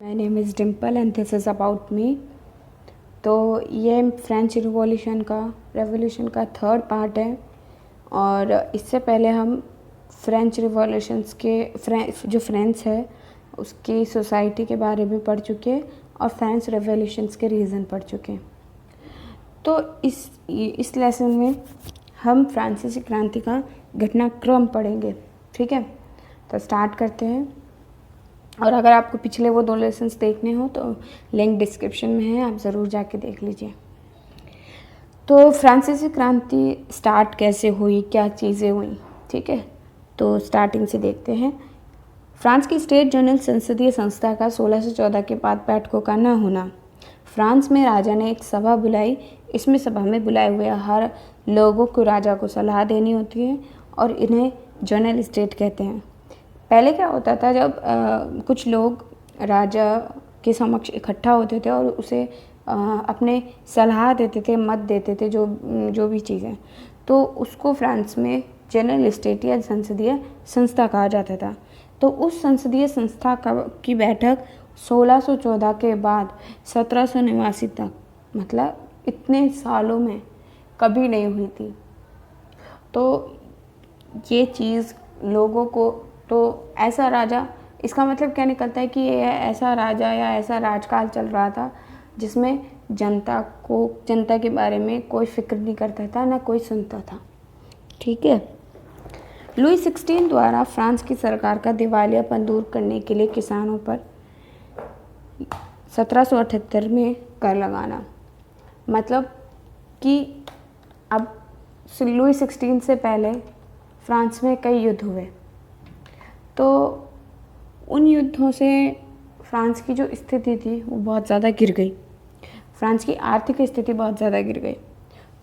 My name is Dimple and this is about me. तो ये French revolution का third part है। और इससे पहले हम फ्रेंच रिवॉल्यूशंस के जो फ्रेंच है उसकी सोसाइटी के बारे में पढ़ चुके हैं और फ्रेंच रेवोल्यूशंस के रीज़न पढ़ चुके हैं। तो इस लेसन में हम फ्रांसीसी क्रांति का घटनाक्रम पढ़ेंगे। ठीक है, तो स्टार्ट करते हैं। और अगर आपको पिछले वो 2 लेसन्स देखने हो तो लिंक डिस्क्रिप्शन में है, आप ज़रूर जाके देख लीजिए। तो फ्रांसीसी क्रांति स्टार्ट कैसे हुई, क्या चीज़ें हुई, ठीक है, तो स्टार्टिंग से देखते हैं। फ्रांस की स्टेट जनरल संसदीय संस्था का 1614 के बाद बैठकों का न होना। फ्रांस में राजा ने एक सभा बुलाई। इसमें सभा में बुलाए हुए हर लोगों को राजा को सलाह देनी होती है और इन्हें जनरल स्टेट कहते हैं। पहले क्या होता था, जब कुछ लोग राजा के समक्ष इकट्ठा होते थे और उसे अपने सलाह देते थे, मत देते थे, जो भी चीज़ें, तो उसको फ्रांस में जनरल स्टेट या संसदीय संस्था कहा जाता था। तो उस संसदीय संस्था की बैठक 1614 के बाद 1789 तक, मतलब इतने सालों में कभी नहीं हुई थी। तो ये चीज़ लोगों को, तो ऐसा राजा, इसका मतलब क्या निकलता है कि ये ऐसा राजा या ऐसा राजकाल चल रहा था जिसमें जनता के बारे में कोई फिक्र नहीं करता था, ना कोई सुनता था। ठीक है। लुई 16 द्वारा फ्रांस की सरकार का दिवालियापन दूर करने के लिए किसानों पर 1778 में कर लगाना, मतलब कि अब लुई 16 से पहले फ्रांस में कई युद्ध हुए, तो उन युद्धों से फ्रांस की जो स्थिति थी वो बहुत ज़्यादा गिर गई। फ्रांस की आर्थिक स्थिति बहुत ज़्यादा गिर गई।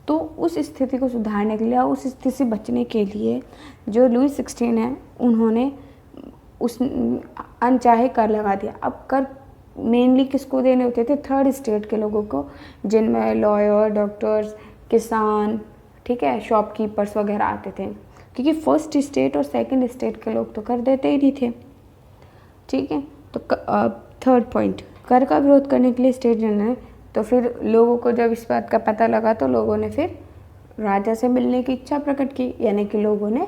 तो उस स्थिति को सुधारने के लिए, उस स्थिति से बचने के लिए जो लुई 16 है, उन्होंने उस अनचाहे कर लगा दिया। अब कर मेनली किसको देने होते थे? थर्ड स्टेट के लोगों को, जिनमें लॉयर, डॉक्टर्स, किसान, ठीक है, शॉपकीपर्स वगैरह आते थे, क्योंकि फर्स्ट स्टेट और सेकंड स्टेट के लोग तो कर देते ही नहीं थे। ठीक है, तो थर्ड पॉइंट, कर का विरोध करने के लिए स्टेट जनरल। तो फिर लोगों को जब इस बात का पता लगा तो लोगों ने फिर राजा से मिलने की इच्छा प्रकट की, यानी कि लोगों ने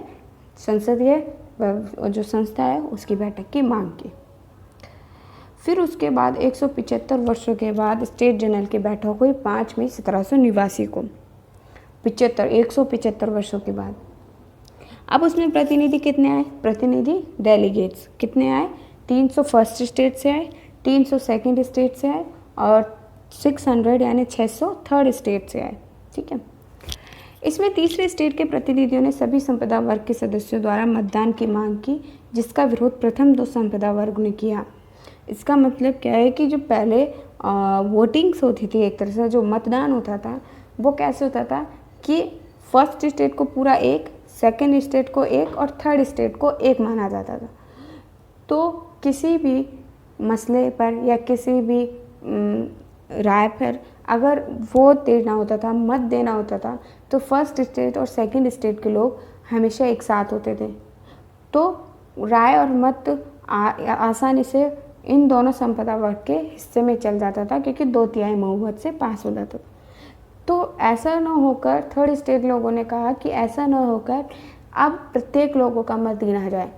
संसदीय जो संस्था है उसकी बैठक की मांग की। फिर उसके बाद 175 वर्षों के बाद स्टेट जनरल की बैठक हुई 5 मई 1789 को। 175 वर्षों के बाद। अब उसमें प्रतिनिधि कितने आए? प्रतिनिधि डेलीगेट्स कितने आए? 300 फर्स्ट स्टेट से आए, 300 सेकंड स्टेट से आए और 600 यानी 600 थर्ड स्टेट से आए। ठीक है। इसमें तीसरे स्टेट के प्रतिनिधियों ने सभी संप्रदाय वर्ग के सदस्यों द्वारा मतदान की मांग की, जिसका विरोध प्रथम 2 संप्रदाय वर्ग ने किया। इसका मतलब क्या है कि जो पहले वोटिंग्स होती थी, एक तरह से जो मतदान होता था, वो कैसे होता था कि फर्स्ट स्टेट को पूरा एक, सेकेंड स्टेट को एक और थर्ड स्टेट को एक माना जाता था। तो किसी भी मसले पर या किसी भी राय पर अगर वोट देना होता था, मत देना होता था, तो फर्स्ट स्टेट और सेकंड स्टेट के लोग हमेशा एक साथ होते थे। तो राय और मत आसानी से इन दोनों संप्रदाय वर्ग के हिस्से में चल जाता था, क्योंकि 2/3 बहुमत से पास हो जाता था। तो ऐसा न होकर थर्ड स्टेट लोगों ने कहा कि ऐसा न होकर अब प्रत्येक लोगों का मत गिना जाए।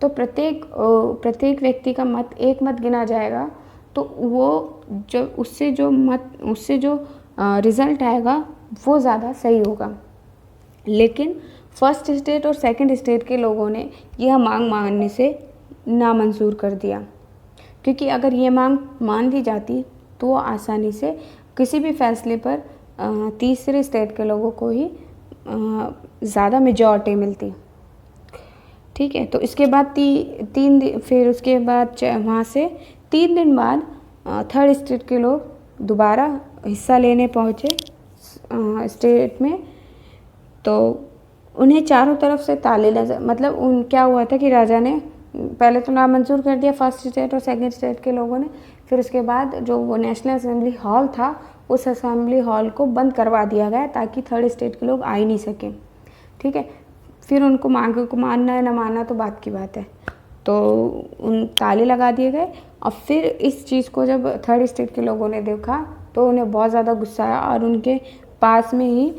तो प्रत्येक व्यक्ति का मत, एक मत गिना जाएगा, तो वो उससे जो रिज़ल्ट आएगा वो ज़्यादा सही होगा। लेकिन फर्स्ट स्टेट और सेकंड स्टेट के लोगों ने यह मांग मानने से नामंजूर कर दिया, क्योंकि अगर ये मांग मान ली जाती तो वो आसानी से किसी भी फैसले पर तीसरे स्टेट के लोगों को ही ज़्यादा मेजॉरिटी मिलती। ठीक है। तो इसके बाद फिर उसके बाद वहाँ से 3 दिन बाद थर्ड स्टेट के लोग दोबारा हिस्सा लेने पहुँचे स्टेट में। तो उन्हें चारों तरफ से ताले लगे, मतलब क्या हुआ था कि राजा ने पहले तो नामंजूर कर दिया फर्स्ट स्टेट और सेकंड स्टेट के लोगों ने। फिर उसके बाद जो वो नेशनल असेंबली हॉल था, उस असेंबली हॉल को बंद करवा दिया गया ताकि थर्ड स्टेट के लोग आ ही नहीं सकें। ठीक है। फिर उनको मांग को मानना है ना मानना तो बात की बात है। तो उन ताले लगा दिए गए और फिर इस चीज़ को जब थर्ड स्टेट के लोगों ने देखा तो उन्हें बहुत ज़्यादा गुस्सा आया और उनके पास में ही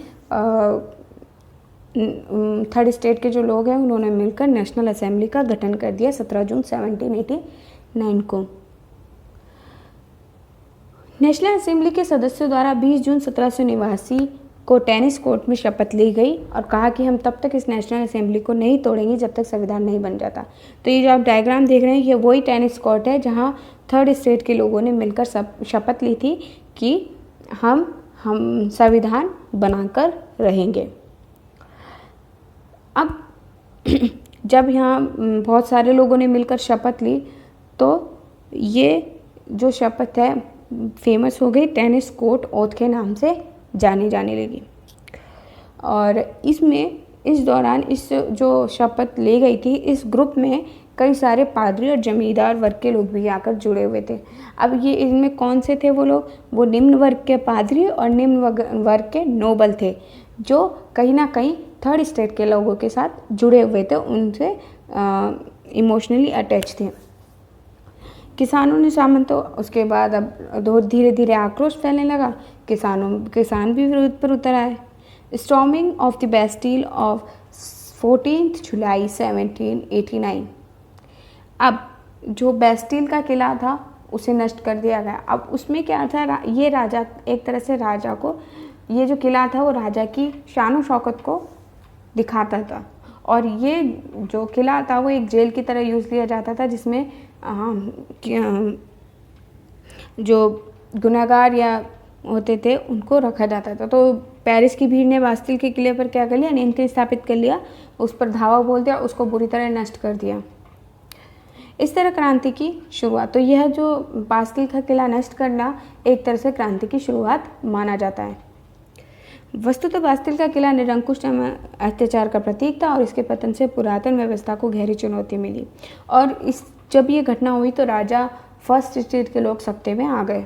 थर्ड स्टेट के जो लोग हैं उन्होंने मिलकर नेशनल असेंबली का गठन कर दिया 17 जून 1789 को। नेशनल असेंबली के सदस्यों द्वारा 20 जून 1789 को टेनिस कोर्ट में शपथ ली गई और कहा कि हम तब तक इस नेशनल असेंबली को नहीं तोड़ेंगे जब तक संविधान नहीं बन जाता। तो ये जो आप डायग्राम देख रहे हैं ये वही टेनिस कोर्ट है जहां थर्ड स्टेट के लोगों ने मिलकर शपथ ली थी कि हम संविधान बनाकर रहेंगे। अब जब यहाँ बहुत सारे लोगों ने मिलकर शपथ ली तो ये जो शपथ है फेमस हो गई, टेनिस कोर्ट ओथ के नाम से जानी जाने लगी। और इसमें इस दौरान इस जो शपथ ली गई थी इस ग्रुप में कई सारे पादरी और जमींदार वर्ग के लोग भी आकर जुड़े हुए थे। अब ये इनमें कौन से थे वो लोग? वो निम्न वर्ग के पादरी और निम्न वर्ग के नोबल थे जो कहीं ना कहीं थर्ड स्टेट के लोगों के साथ जुड़े हुए थे, उनसे इमोशनली अटैच थे। किसानों ने सामंतों उसके बाद अब धीरे धीरे आक्रोश फैलने लगा, किसान भी विरोध पर उतर आए। Storming of the Bastille of 14 जुलाई 1789। अब जो बेस्टिल का किला था उसे नष्ट कर दिया गया। अब उसमें क्या था, ये राजा एक तरह से राजा को, ये जो किला था वो राजा की शान शौकत को दिखाता था और ये जो किला था वो एक जेल की तरह यूज़ किया जाता था जिसमें जो गुनहगार या होते थे उनको रखा जाता था। तो पेरिस की भीड़ ने बास्तिल के किले पर क्या कर लिया, नियंत्रण स्थापित कर लिया, उस पर धावा बोल दिया, उसको बुरी तरह नष्ट कर दिया। इस तरह क्रांति की शुरुआत। तो यह जो बास्तिल का किला नष्ट करना एक तरह से क्रांति की शुरुआत माना जाता है। वस्तुतः बास्तिल का किला निरंकुश अत्याचार का प्रतीक था और इसके पतन से पुरातन व्यवस्था को गहरी चुनौती मिली। और जब ये घटना हुई तो राजा फर्स्ट स्टेट के लोग सत्ते में आ गए।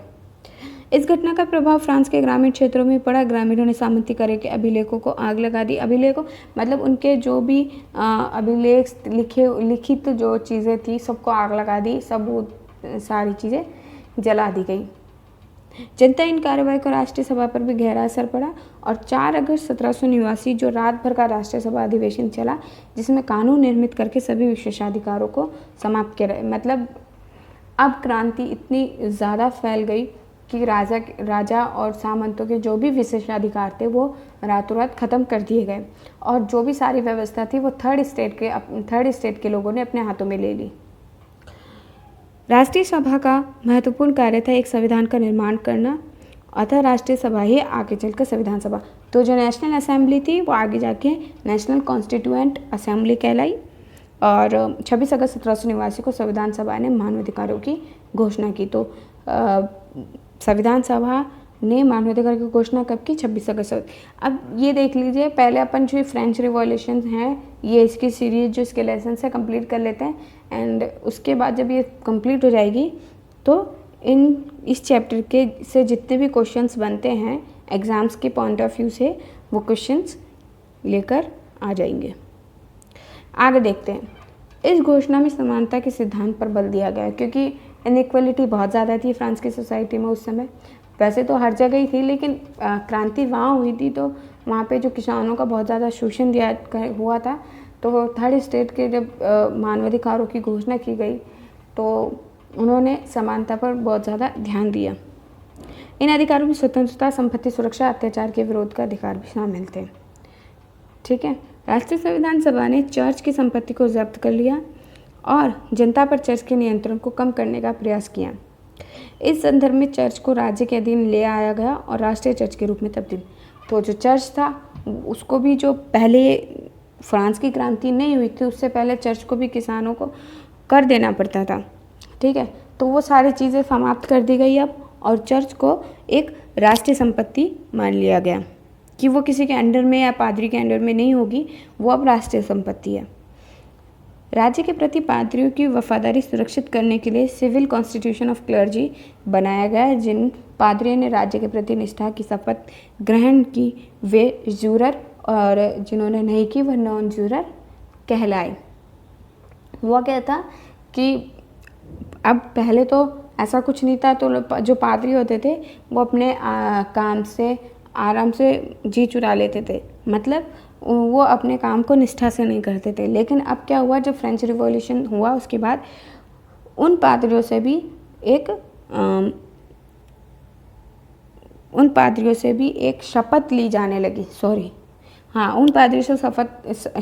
इस घटना का प्रभाव फ्रांस के ग्रामीण क्षेत्रों में पड़ा। ग्रामीणों ने सामंती करे के अभिलेखों को आग लगा दी। अभिलेखों मतलब उनके जो भी अभिलेख लिखित जो चीज़ें थी सबको आग लगा दी, सबूत सारी चीज़ें जला दी गई। जनता इन कार्रवाई का राष्ट्रीय सभा पर भी गहरा असर पड़ा और 4 अगस्त 1789 जो रात भर का राष्ट्रीय सभा अधिवेशन चला जिसमें कानून निर्मित करके सभी विशेषाधिकारों को समाप्त किया। मतलब अब क्रांति इतनी ज़्यादा फैल गई कि राजा और सामंतों के जो भी विशेषाधिकार थे वो रातों रात ख़त्म कर दिए गए और जो भी सारी व्यवस्था थी वो थर्ड स्टेट के लोगों ने अपने हाथों में ले ली। राष्ट्रीय सभा का महत्वपूर्ण कार्य था एक संविधान का निर्माण करना, अतः राष्ट्रीय सभा ही आगे चलकर संविधान सभा। तो जो नेशनल असेंबली थी वो आगे जाके नेशनल कॉन्स्टिट्यूएंट असेंबली कहलाई और 26 अगस्त 1789 को संविधान सभा ने मानवाधिकारों की घोषणा की। तो संविधान सभा ने मानवाधिकार की घोषणा कब की? 26 अगस्त। अब ये देख लीजिए, पहले अपन जो फ्रेंच रिवॉल्यूशन है ये इसकी सीरीज जो इसके लेसन है कंप्लीट कर लेते हैं एंड उसके बाद जब ये कंप्लीट हो जाएगी तो इस चैप्टर के से जितने भी क्वेश्चंस बनते हैं एग्ज़ाम्स के पॉइंट ऑफ व्यू से वो क्वेश्चंस लेकर आ जाएंगे। आगे देखते हैं। इस घोषणा में समानता के सिद्धांत पर बल दिया गया क्योंकि इनइक्वालिटी बहुत ज़्यादा थी फ्रांस की सोसाइटी में उस समय। वैसे तो हर जगह ही थी लेकिन क्रांति वहाँ हुई थी तो वहाँ पे जो किसानों का बहुत ज़्यादा शोषण हुआ था। तो थर्ड स्टेट के जब मानवाधिकारों की घोषणा की गई तो उन्होंने समानता पर बहुत ज़्यादा ध्यान दिया। इन अधिकारों में स्वतंत्रता, संपत्ति सुरक्षा, अत्याचार के विरोध का अधिकार भी शामिल थे। ठीक है। राष्ट्रीय संविधान सभा ने चर्च की संपत्ति को जब्त कर लिया और जनता पर चर्च के नियंत्रण को कम करने का प्रयास किया। इस संदर्भ में चर्च को राज्य के अधीन ले आया गया और राष्ट्रीय चर्च के रूप में तब्दील। तो जो चर्च था उसको भी, जो पहले फ्रांस की क्रांति नहीं हुई थी उससे पहले चर्च को भी किसानों को कर देना पड़ता था। ठीक है। तो वो सारी चीज़ें समाप्त कर दी गई अब और चर्च को एक राष्ट्रीय संपत्ति मान लिया गया कि वो किसी के अंडर में या पादरी के अंडर में नहीं होगी, वो अब राष्ट्रीय संपत्ति है। राज्य के प्रति पादरियों की वफादारी सुरक्षित करने के लिए सिविल कॉन्स्टिट्यूशन ऑफ क्लर्जी बनाया गया। जिन पादरियों ने राज्य के प्रति निष्ठा की शपथ ग्रहण की वे जूरर और जिन्होंने नहीं की वह नॉन जूरर कहलाए। हुआ क्या था कि अब पहले तो ऐसा कुछ नहीं था, तो जो पादरी होते थे वो अपने काम से आराम से जी चुरा लेते थे, मतलब वो अपने काम को निष्ठा से नहीं करते थे। लेकिन अब क्या हुआ, जब फ्रेंच रिवॉल्यूशन हुआ उसके बाद उन पादरियों से भी एक शपथ ली जाने लगी, उन पादरियों से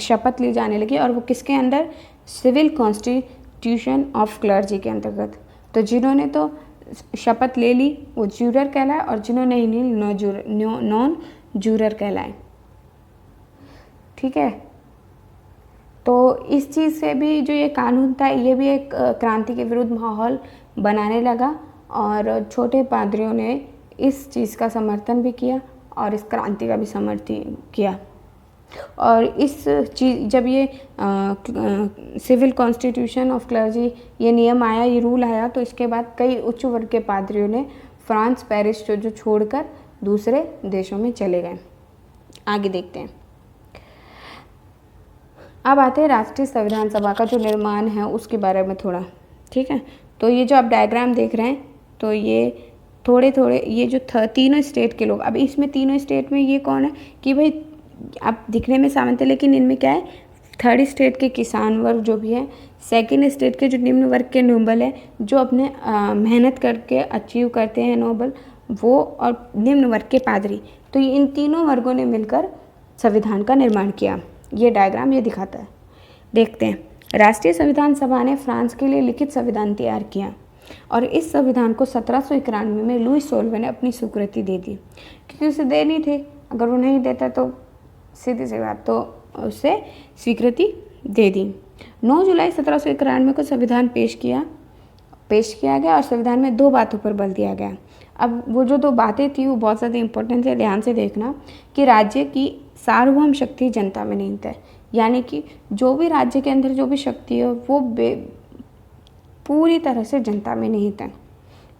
शपथ ली जाने लगी, और वो किसके अंदर, सिविल कॉन्स्टिट्यूशन ऑफ क्लर्जी के अंतर्गत। तो जिन्होंने तो शपथ ले ली वो ज्यूरर कहलाए, और जिन्होंने नहीं नॉन ज्यूरर कहलाए। ठीक है, तो इस चीज़ से भी जो ये कानून था ये भी एक क्रांति के विरुद्ध माहौल बनाने लगा, और छोटे पादरियों ने इस चीज़ का समर्थन भी किया और इस क्रांति का भी समर्थन किया। और इस चीज़ जब ये सिविल कॉन्स्टिट्यूशन ऑफ क्लर्जी ये नियम आया, ये रूल आया, तो इसके बाद कई उच्च वर्ग के पादरियों ने फ्रांस, पेरिस जो छोड़कर दूसरे देशों में चले गए। आगे देखते हैं। अब आते हैं राष्ट्रीय संविधान सभा का जो निर्माण है उसके बारे में थोड़ा। ठीक है, तो ये जो आप डायग्राम देख रहे हैं, तो ये थोड़े ये जो तीनों स्टेट के लोग, अब इसमें तीनों स्टेट में ये कौन है कि भाई आप दिखने में सामान्य, लेकिन इनमें क्या है, थर्ड स्टेट के किसान वर्ग जो भी है, सेकंड स्टेट के जो निम्न वर्ग के नोबल है, जो अपने मेहनत करके अचीव करते हैं नोबल, वो, और निम्न वर्ग के पादरी। तो ये इन तीनों वर्गों ने मिलकर संविधान का निर्माण किया। ये डायग्राम ये दिखाता है। देखते हैं। राष्ट्रीय संविधान सभा ने फ्रांस के लिए लिखित संविधान तैयार किया, और इस संविधान को 1791 में लुई 16वें ने अपनी स्वीकृति दे दी, क्योंकि उसे देनी थी। अगर वो नहीं देता तो सीधी सी बात, तो उसे स्वीकृति दे दी। 9 जुलाई 1791 को संविधान पेश किया गया, और संविधान में 2 बातों पर बल दिया गया। अब वो जो 2 बातें थी वो बहुत ज़्यादा इंपॉर्टेंट है, ध्यान से देखना, कि राज्य की सार्वभौम शक्ति जनता में निहित है, यानी कि जो भी राज्य के अंदर जो भी शक्ति है वो पूरी तरह से जनता में निहित है।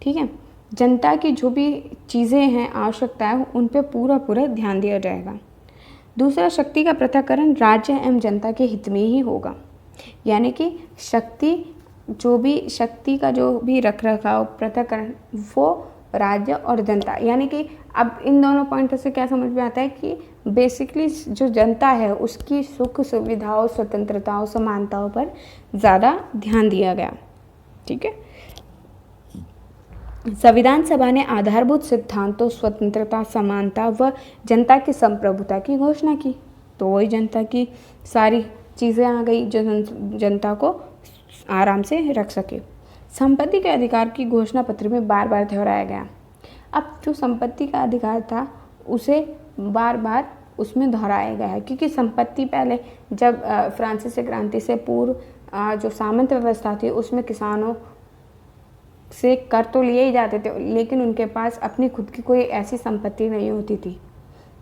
ठीक है, जनता की जो भी चीज़ें हैं, आवश्यकता है, उन पे पूरा ध्यान दिया जाएगा। दूसरा, शक्ति का पृथक्करण राज्य एवं जनता के हित में ही होगा, यानी कि शक्ति का जो भी रखरखाव, पृथक्करण, वो राज्य और जनता, यानी कि अब इन दोनों पॉइंटों से क्या समझ में आता है कि बेसिकली जो जनता है उसकी सुख सुविधाओं, स्वतंत्रताओं, समानताओं पर ज़्यादा ध्यान दिया गया। ठीक है, संविधान सभा ने आधारभूत सिद्धांतों, स्वतंत्रता, समानता व जनता की संप्रभुता की घोषणा की। तो वही जनता की सारी चीज़ें आ गई जो जनता को आराम से रख सके। संपत्ति के अधिकार की घोषणा पत्र में बार बार दोहराया गया। अब जो संपत्ति का अधिकार था उसे बार बार उसमें दोहराया गया है, क्योंकि संपत्ति पहले जब फ्रांसीसी क्रांति से पूर्व जो सामंत व्यवस्था थी उसमें किसानों से कर तो लिए ही जाते थे, लेकिन उनके पास अपनी खुद की कोई ऐसी संपत्ति नहीं होती थी।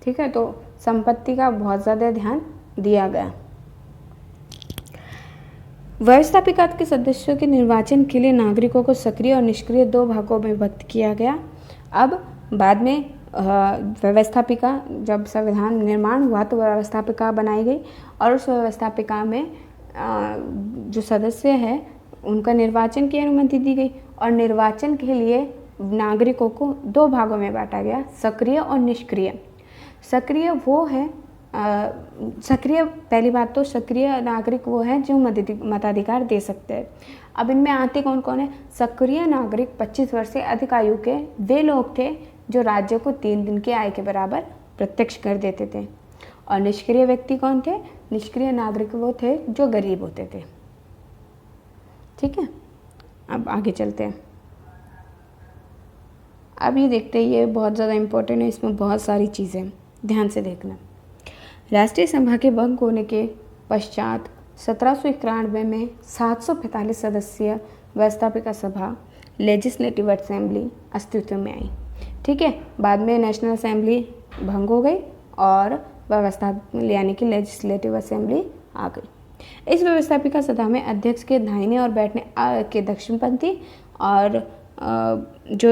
ठीक है, तो संपत्ति का बहुत ज़्यादा ध्यान दिया गया। व्यवस्थापिका के सदस्यों के निर्वाचन के लिए नागरिकों को सक्रिय और निष्क्रिय 2 भागों में विभक्त किया गया। अब बाद में व्यवस्थापिका, जब संविधान निर्माण हुआ तो व्यवस्थापिका बनाई गई, और उस व्यवस्थापिका में जो सदस्य है उनका निर्वाचन की अनुमति दी गई, और निर्वाचन के लिए नागरिकों को 2 भागों में बांटा गया, सक्रिय और निष्क्रिय। सक्रिय वो है सक्रिय, पहली बात तो सक्रिय नागरिक वो है जो मताधिकार दे सकते हैं। अब इनमें आते कौन कौन है? सक्रिय नागरिक 25 वर्ष से अधिक आयु के वे लोग थे जो राज्य को 3 दिन की आय के बराबर प्रत्यक्ष कर देते थे। और निष्क्रिय व्यक्ति कौन थे? निष्क्रिय नागरिक वो थे जो गरीब होते थे। ठीक है, अब आगे चलते हैं। अब ये देखते हैं, ये बहुत ज़्यादा इम्पोर्टेंट है, इसमें बहुत सारी चीज़ें ध्यान से देखना। राष्ट्रीय सभा के भंग होने के पश्चात 1791 में 745 सदस्यीय व्यवस्थापिका सभा लेजिस्लेटिव असेंबली अस्तित्व में आई। ठीक है, बाद में नेशनल असेंबली भंग हो गई और व्यवस्था यानी कि लेजिस्लेटिव असेंबली आ गई। इस व्यवस्थापिका सभा में अध्यक्ष के दाहिने और बैठने के दक्षिणपंथी और जो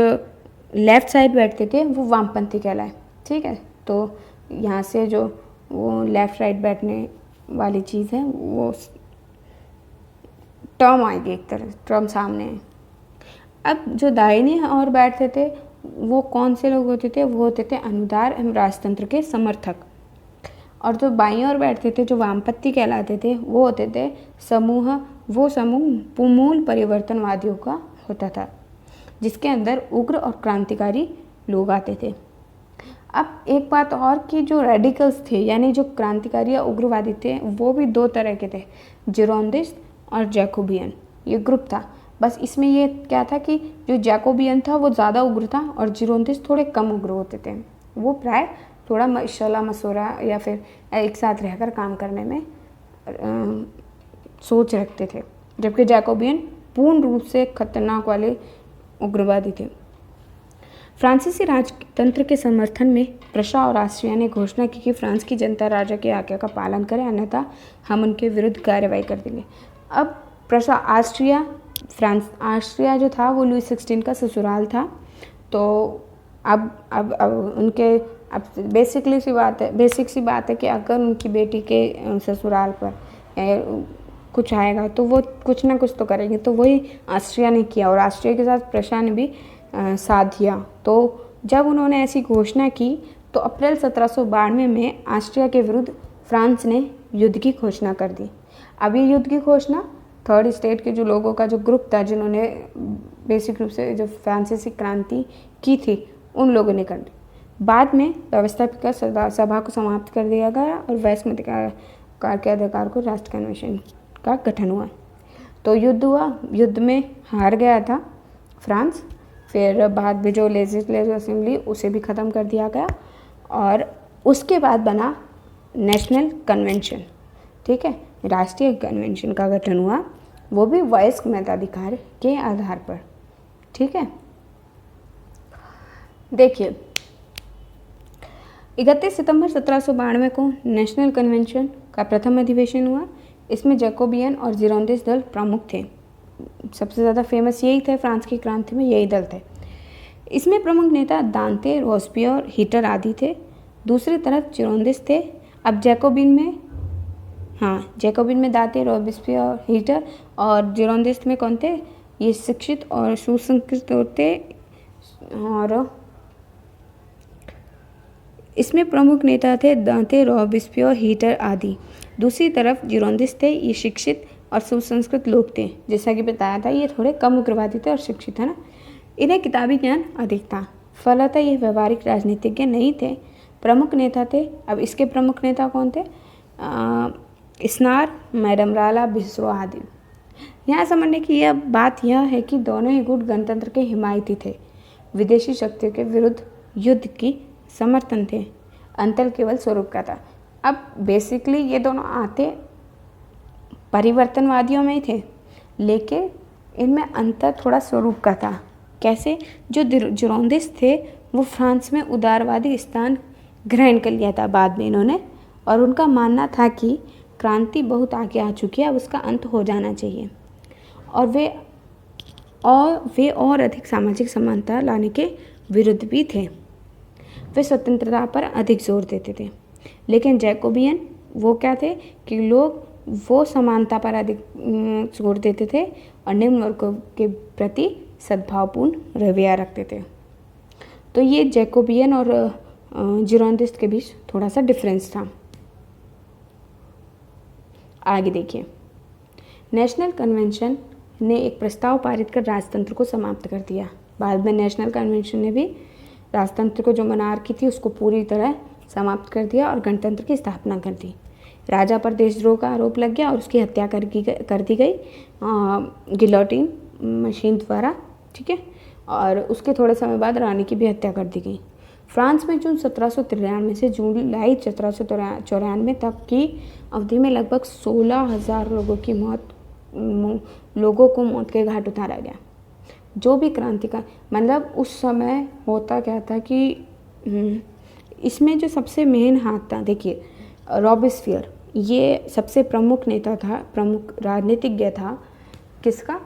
लेफ्ट साइड बैठते थे वो वामपंथी कहलाए। ठीक है, तो यहाँ से जो वो लेफ्ट राइट बैठने वाली चीज़ है वो टर्म आएगी, एक तरह टर्म सामने है। अब जो दाहिने ओर बैठते थे वो कौन से लोग होते थे? वो होते थे अनुदार एवं राजतंत्र के समर्थक। और जो बाईं ओर बैठते थे, जो वामपंथी कहलाते थे, वो होते थे वो समूह मूल परिवर्तनवादियों का होता था, जिसके अंदर उग्र और क्रांतिकारी लोग आते थे। अब एक बात और कि जो रेडिकल्स थे, यानी जो क्रांतिकारी या उग्रवादी थे, वो भी दो तरह के थे, जिरोंदिस्ट और जैकोबियन। ये ग्रुप था। बस इसमें ये क्या था कि जो जैकोबियन था वो ज़्यादा उग्र था और जिरोंदिस्ट थोड़े कम उग्र होते थे। वो प्राय थोड़ा मशला मशवरा या फिर एक साथ रहकर काम करने में सोच रखते थे, जबकि जैकोबियन पूर्ण रूप से खतरनाक वाले उग्रवादी थे। फ्रांसीसी राजतंत्र के समर्थन में प्रशा और ऑस्ट्रिया ने घोषणा की कि फ्रांस की जनता राजा की आज्ञा का पालन करे, अन्यथा हम उनके विरुद्ध कार्रवाई कर देंगे। अब प्रशा ऑस्ट्रिया जो था वो लुई 16 का ससुराल था। तो अब उनके बेसिक सी बात है कि अगर उनकी बेटी के ससुराल पर कुछ आएगा तो वो कुछ ना कुछ तो करेंगे। तो वही ऑस्ट्रिया ने किया और ऑस्ट्रिया के साथ प्रशा ने भी साथ दिया। तो जब उन्होंने ऐसी घोषणा की तो अप्रैल 1792 में ऑस्ट्रिया के विरुद्ध फ्रांस ने युद्ध की घोषणा कर दी। अब ये युद्ध की घोषणा थर्ड स्टेट के जो लोगों का जो ग्रुप था, जिन्होंने बेसिक रूप से जो फ्रांसीसी क्रांति की थी, उन लोगों ने कर दी। बाद में व्यवस्थापिका सभा को समाप्त कर दिया गया और वैश्विक मताधिकार के अधिकार को राष्ट्र कन्वेंशन का गठन हुआ। तो युद्ध हुआ, युद्ध में हार गया था फ्रांस। फिर बाद में जो लेजिस्लेटिव असेंबली, उसे भी ख़त्म कर दिया गया और उसके बाद बना नेशनल कन्वेंशन। ठीक है, राष्ट्रीय कन्वेंशन का गठन हुआ, वो भी वयस्क मताधिकार के आधार पर। ठीक है, देखिए 31 सितंबर 1792 को नेशनल कन्वेंशन का प्रथम अधिवेशन हुआ। इसमें जैकोबियन और जिरोंदिस्ट दल प्रमुख थे। सबसे ज़्यादा फेमस यही थे, फ्रांस की क्रांति में यही दल थे। इसमें प्रमुख नेता दांते, रोस्पियर, हीटर आदि थे। दूसरी तरफ जिरोंदिस्ट थे। अब जैकोबिन में दांते, रोस्पियर, हीटर और जिरोंदिस्ट में कौन थे? ये शिक्षित और सुसंस्कृत होते। और इसमें प्रमुख नेता थे दांते, रोस्पियर, हीटर आदि। दूसरी तरफ जिरोंदिस्ट थे, ये शिक्षित और सुसंस्कृत लोग थे। जैसा कि बताया था, ये थोड़े कम उग्रवादी थे और शिक्षित, है ना। इन्हें किताबी ज्ञान अधिक था। फलतः ये व्यवहारिक राजनीतिज्ञ नहीं थे, प्रमुख नेता थे। अब इसके प्रमुख नेता कौन थे? स्नार, मैडम राला, बिस्रो आदि। यहाँ समझने की यह बात यह है कि दोनों ही गुट गणतंत्र के हिमायती थे, विदेशी शक्तियों के विरुद्ध युद्ध की समर्थन थे। अंतर केवल स्वरूप का था। अब बेसिकली ये दोनों आते परिवर्तनवादियों में ही थे, लेकिन इनमें अंतर थोड़ा स्वरूप का था। कैसे? जो जिरोंदिस्ट थे वो फ्रांस में उदारवादी स्थान ग्रहण कर लिया था बाद में इन्होंने, और उनका मानना था कि क्रांति बहुत आगे आ चुकी है, अब उसका अंत हो जाना चाहिए। और वे और अधिक सामाजिक समानता लाने के विरुद्ध भी थे। वे स्वतंत्रता पर अधिक जोर देते थे। लेकिन जैकोबियन वो क्या थे कि वो समानता पर अधिक जोर देते थे और निम्न वर्गों के प्रति सद्भावपूर्ण रवैया रखते थे। तो ये जैकोबियन और जिरोंदिस्ट के बीच थोड़ा सा डिफरेंस था। आगे देखिए, नेशनल कन्वेंशन ने एक प्रस्ताव पारित कर राजतंत्र को समाप्त कर दिया। बाद में नेशनल कन्वेंशन ने भी राजतंत्र को, जो मनार्की थी, उसको पूरी तरह समाप्त कर दिया और गणतंत्र की स्थापना कर दी। राजा पर देशद्रोह का आरोप लग गया और उसकी हत्या कर दी गई गिलोटिन मशीन द्वारा। ठीक है, और उसके थोड़े समय बाद रानी की भी हत्या कर दी गई। फ्रांस में जून 1793 से जुलाई 1794 तक की अवधि में लगभग 16,000 लोगों को मौत के घाट उतारा गया। जो भी क्रांति का मतलब उस समय होता क्या था कि इसमें जो सबसे मेन हाथ था, देखिए रॉबेस्पियर, ये सबसे प्रमुख नेता था, प्रमुख राजनीतिज्ञ था। किसका?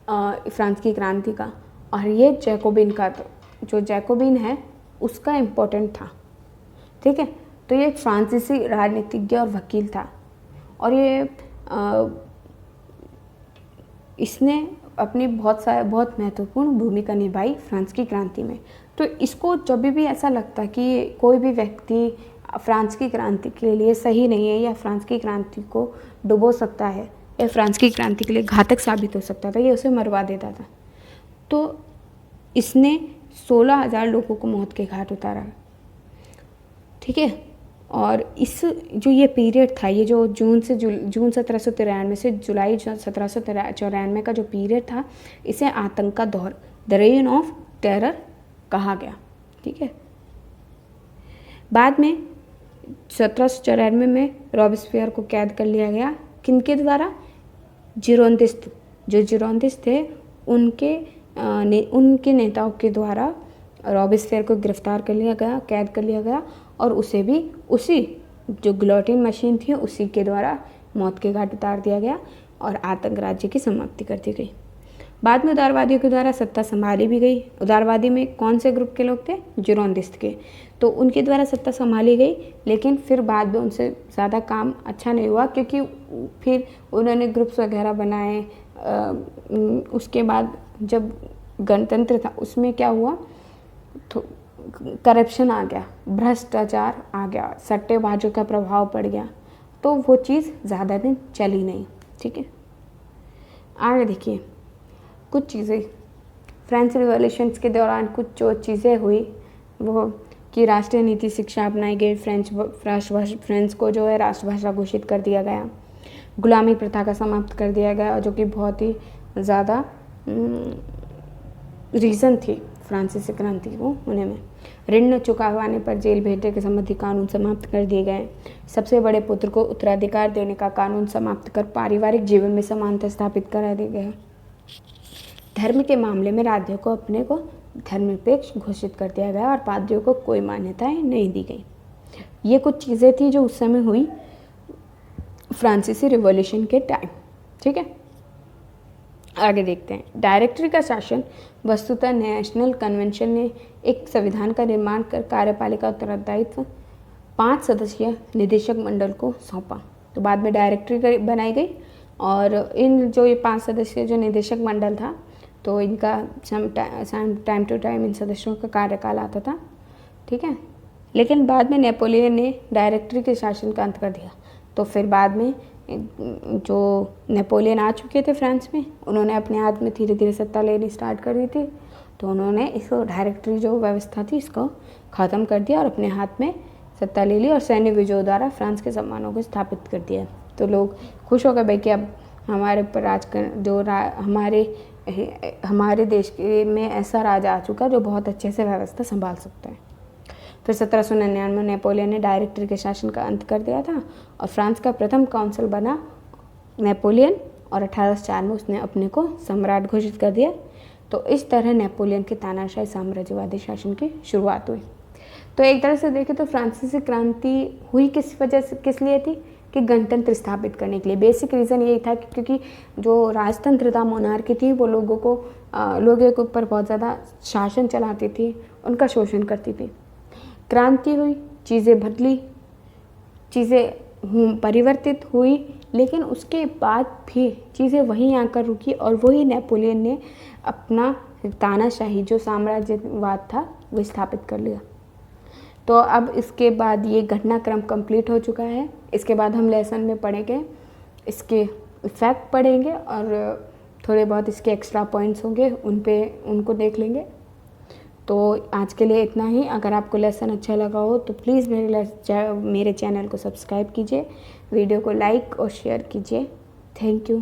फ्रांस की क्रांति का। और ये जैकोबिन का, जो जैकोबिन है उसका इम्पोर्टेंट था। ठीक है, तो ये एक फ्रांसीसी राजनीतिज्ञ और वकील था। और ये इसने अपनी बहुत महत्वपूर्ण भूमिका निभाई फ्रांस की क्रांति में। तो इसको जब भी ऐसा लगता कि कोई भी व्यक्ति फ्रांस की क्रांति के लिए सही नहीं है या फ्रांस की क्रांति को डुबो सकता है या फ्रांस की क्रांति के लिए घातक साबित हो सकता था, ये उसे मरवा देता था। तो इसने 16,000 लोगों को मौत के घाट उतारा, ठीक है। और इस जो ये पीरियड था, ये जो जून 1793 से जुलाई 1794 का जो पीरियड था, इसे आतंक का दौर, द रेन ऑफ टेरर कहा गया, ठीक है। बाद में 1794 में रॉबेस्पियर को कैद कर लिया गया, किनके द्वारा? जिरोंदिस्ट, जो जिरोंदिस्ट थे उनके नेताओं के द्वारा रॉबेस्पियर को गिरफ्तार कर लिया गया, कैद कर लिया गया, और उसे भी उसी जो गिलोटिन मशीन थी उसी के द्वारा मौत के घाट उतार दिया गया और आतंक राज्य की समाप्ति कर दी गई। बाद में उदारवादियों के द्वारा सत्ता संभाली भी गई। उदारवादी में कौन से ग्रुप के लोग थे? जिरोंदिस्ट के। तो उनके द्वारा सत्ता संभाली गई, लेकिन फिर बाद में उनसे ज़्यादा काम अच्छा नहीं हुआ, क्योंकि फिर उन्होंने ग्रुप्स वगैरह बनाए। उसके बाद जब गणतंत्र था उसमें क्या हुआ, तो करप्शन आ गया, भ्रष्टाचार आ गया, सट्टेबाजों का प्रभाव पड़ गया, तो वो चीज़ ज़्यादा दिन चली नहीं, ठीक है। आगे देखिए कुछ चीज़ें फ्रेंच रिवॉल्यूशंस के दौरान कुछ जो चीज़ें हुई वो कि राष्ट्रीय नीति शिक्षा अपनाई गई, फ्रेंच को जो है राष्ट्रभाषा घोषित कर दिया गया, गुलामी प्रथा का समाप्त कर दिया गया, जो कि बहुत ही ज़्यादा रीज़न थी फ्रांसीसी क्रांति को होने में। ऋण न चुका पाने पर जेल भेजने के संबंधी कानून समाप्त कर दिए गए। सबसे बड़े पुत्र को उत्तराधिकार देने का कानून समाप्त कर पारिवारिक जीवन में समानता स्थापित करा दिया गया। धर्म के मामले में राज्यों को अपने को धर्मनिरपेक्ष घोषित कर दिया गया और पादरियों को कोई मान्यताएं नहीं दी गई। ये कुछ चीज़ें थी जो उस समय हुई फ्रांसीसी रिवॉल्यूशन के टाइम, ठीक है। आगे देखते हैं। डायरेक्टरी का शासन वस्तुतः नेशनल कन्वेंशन ने एक संविधान का निर्माण कर कार्यपालिका उत्तरदायित्व 5 सदस्यीय निदेशक मंडल को सौंपा। तो बाद में डायरेक्टरी बनाई गई और इन जो ये 5 सदस्यीय जो निदेशक मंडल था, तो इनका टाइम टू टाइम इन सदस्यों का कार्यकाल आता था, ठीक है। लेकिन बाद में नेपोलियन ने डायरेक्टरी के शासन का अंत कर दिया। तो फिर बाद में जो नेपोलियन आ चुके थे फ्रांस में, उन्होंने अपने हाथ में धीरे धीरे सत्ता लेनी स्टार्ट कर दी थी। तो उन्होंने इसको डायरेक्टरी जो व्यवस्था थी इसको ख़त्म कर दिया और अपने हाथ में सत्ता ले ली और सैन्य विजयों द्वारा फ्रांस के सम्मानों को स्थापित कर दिया। तो लोग खुश हो गए भाई कि अब हमारे पर हमारे देश में ऐसा राजा आ चुका जो बहुत अच्छे से व्यवस्था संभाल सकता है। फिर 1799 में नेपोलियन ने डायरेक्टरी के शासन का अंत कर दिया था और फ्रांस का प्रथम काउंसिल बना नेपोलियन और 1804 में उसने अपने को सम्राट घोषित कर दिया। तो इस तरह नेपोलियन के तानाशाही साम्राज्यवादी शासन की शुरुआत हुई। तो एक तरह से देखें तो फ्रांसीसी क्रांति हुई किस वजह से, किस लिए थी कि गणतंत्र स्थापित करने के लिए। बेसिक रीज़न यही था क्योंकि जो राजतंत्र था, मोनार्की थी, वो लोगों के ऊपर बहुत ज़्यादा शासन चलाती थी, उनका शोषण करती थी। क्रांति हुई, चीज़ें बदली, चीज़ें परिवर्तित हुई, लेकिन उसके बाद भी चीज़ें वहीं आकर रुकी और वही नेपोलियन ने अपना तानाशाही जो साम्राज्यवाद था वो स्थापित कर लिया। तो अब इसके बाद ये घटनाक्रम कंप्लीट हो चुका है। इसके बाद हम लेसन में पढ़ेंगे, इसके इफ़ेक्ट पढ़ेंगे और थोड़े बहुत इसके एक्स्ट्रा पॉइंट्स होंगे, उनको देख लेंगे। तो आज के लिए इतना ही। अगर आपको लेसन अच्छा लगा हो तो प्लीज़ मेरे चैनल को सब्सक्राइब कीजिए, वीडियो को लाइक और शेयर कीजिए। Thank you.